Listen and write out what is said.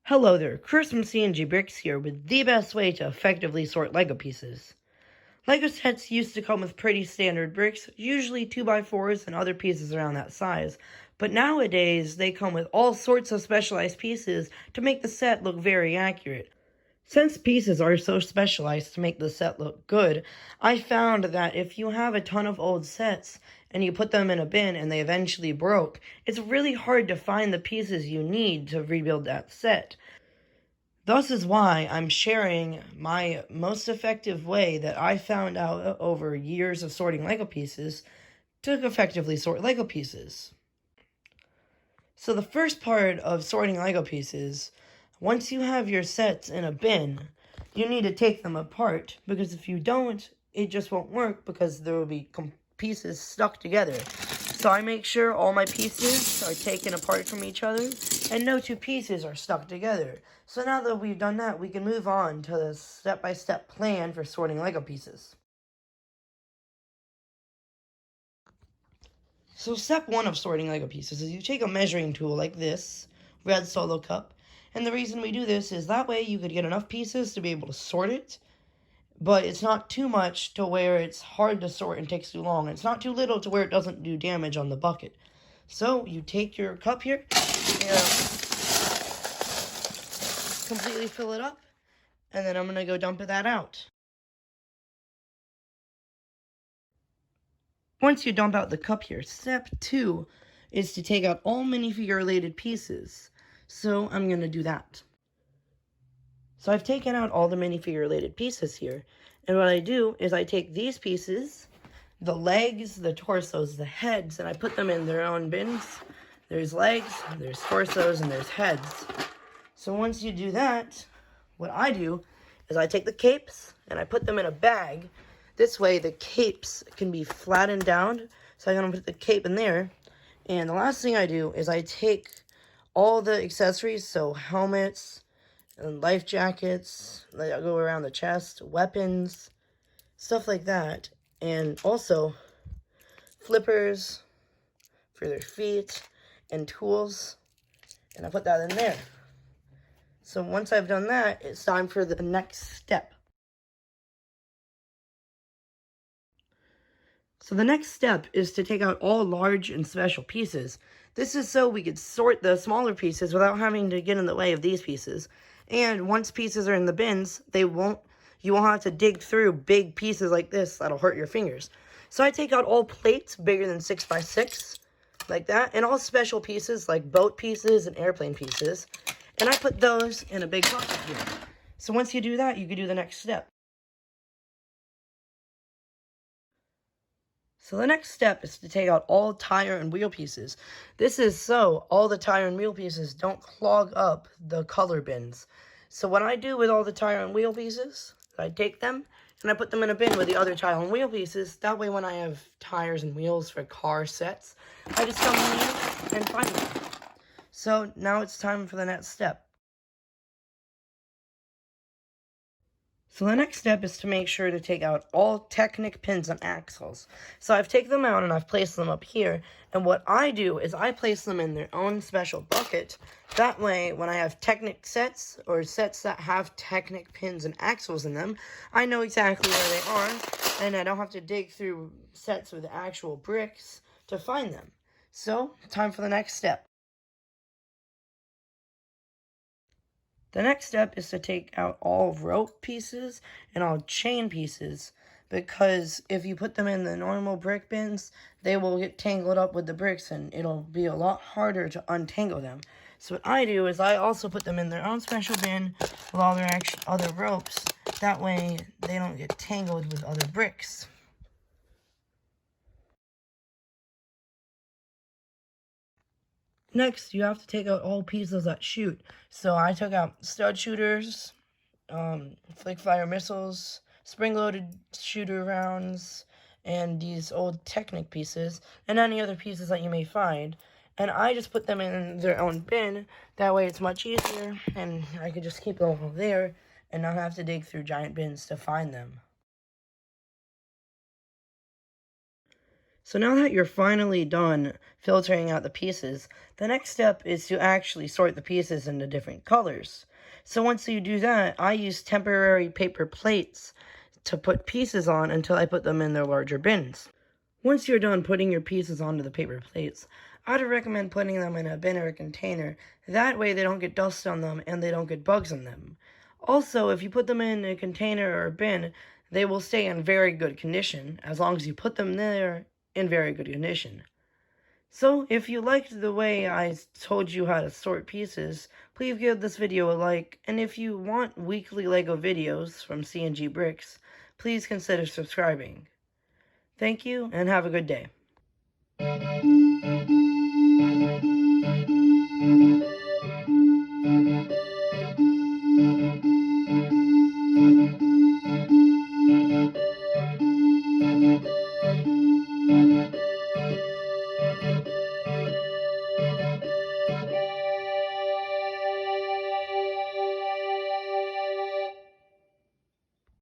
Hello there, Chris from C&G Bricks here with the best way to effectively sort LEGO pieces. LEGO sets used to come with pretty standard bricks, usually 2x4s and other pieces around that size, but nowadays they come with all sorts of specialized pieces to make the set look very accurate. Since pieces are so specialized to make the set look good, I found that if you have a ton of old sets and you put them in a bin and they eventually broke, it's really hard to find the pieces you need to rebuild that set. Thus is why I'm sharing my most effective way that I found out over years of sorting LEGO pieces to effectively sort LEGO pieces. So the first part of sorting LEGO pieces, once you have your sets in a bin, you need to take them apart, because if you don't, it just won't work because there will be pieces stuck together. So I make sure all my pieces are taken apart from each other and no two pieces are stuck together. So now that we've done that, we can move on to the step-by-step plan for sorting LEGO pieces. So step one of sorting LEGO pieces is you take a measuring tool like this, red Solo cup, and the reason we do this is that way you could get enough pieces to be able to sort it, but it's not too much to where it's hard to sort and takes too long. It's not too little to where it doesn't do damage on the bucket. So you take your cup here, and completely fill it up, and then I'm going to go dump that out. Once you dump out the cup here, step 2 is to take out all minifigure related pieces. So I'm going to do that. So I've taken out all the minifigure related pieces here, and what I do is I take these pieces, the legs, the torsos, the heads, and I put them in their own bins. There's legs, there's torsos, and there's heads. So once you do that, what I do is I take the capes and I put them in a bag. This way the capes can be flattened down. So I'm going to put the cape in there. And the last thing I do is I take all the accessories, so helmets and life jackets that go around the chest, weapons, stuff like that. And also flippers for their feet and tools. And I put that in there. So once I've done that, it's time for the next step. So the next step is to take out all large and special pieces. This is so we could sort the smaller pieces without having to get in the way of these pieces. And once pieces are in the bins, you won't have to dig through big pieces like this that'll hurt your fingers. So I take out all plates bigger than 6x6, like that, and all special pieces like boat pieces and airplane pieces. And I put those in a big bucket here. So once you do that, you can do the next step. So the next step is to take out all tire and wheel pieces. This is so all the tire and wheel pieces don't clog up the color bins. So what I do with all the tire and wheel pieces, I take them and I put them in a bin with the other tire and wheel pieces. That way when I have tires and wheels for car sets, I just come in here and find them. So now it's time for the next step. So the next step is to make sure to take out all Technic pins and axles. So I've taken them out and I've placed them up here. And what I do is I place them in their own special bucket. That way, when I have Technic sets or sets that have Technic pins and axles in them, I know exactly where they are. And I don't have to dig through sets with actual bricks to find them. So, time for the next step. The next step is to take out all rope pieces and all chain pieces, because if you put them in the normal brick bins, they will get tangled up with the bricks and it'll be a lot harder to untangle them. So what I do is I also put them in their own special bin with all their other ropes. That way they don't get tangled with other bricks. Next, you have to take out all pieces that shoot. So I took out stud shooters, flick fire missiles, spring-loaded shooter rounds, and these old Technic pieces, and any other pieces that you may find. And I just put them in their own bin. That way it's much easier, and I could just keep them all there and not have to dig through giant bins to find them. So now that you're finally done filtering out the pieces, the next step is to actually sort the pieces into different colors. So once you do that, I use temporary paper plates to put pieces on until I put them in their larger bins. Once you're done putting your pieces onto the paper plates, I'd recommend putting them in a bin or a container. That way they don't get dust on them and they don't get bugs on them. Also, if you put them in a container or a bin, they will stay in very good condition as long as you put them there in very good condition. So, if you liked the way I told you how to sort pieces, please give this video a like, and if you want weekly LEGO videos from C&G Bricks, please consider subscribing. Thank you, and have a good day.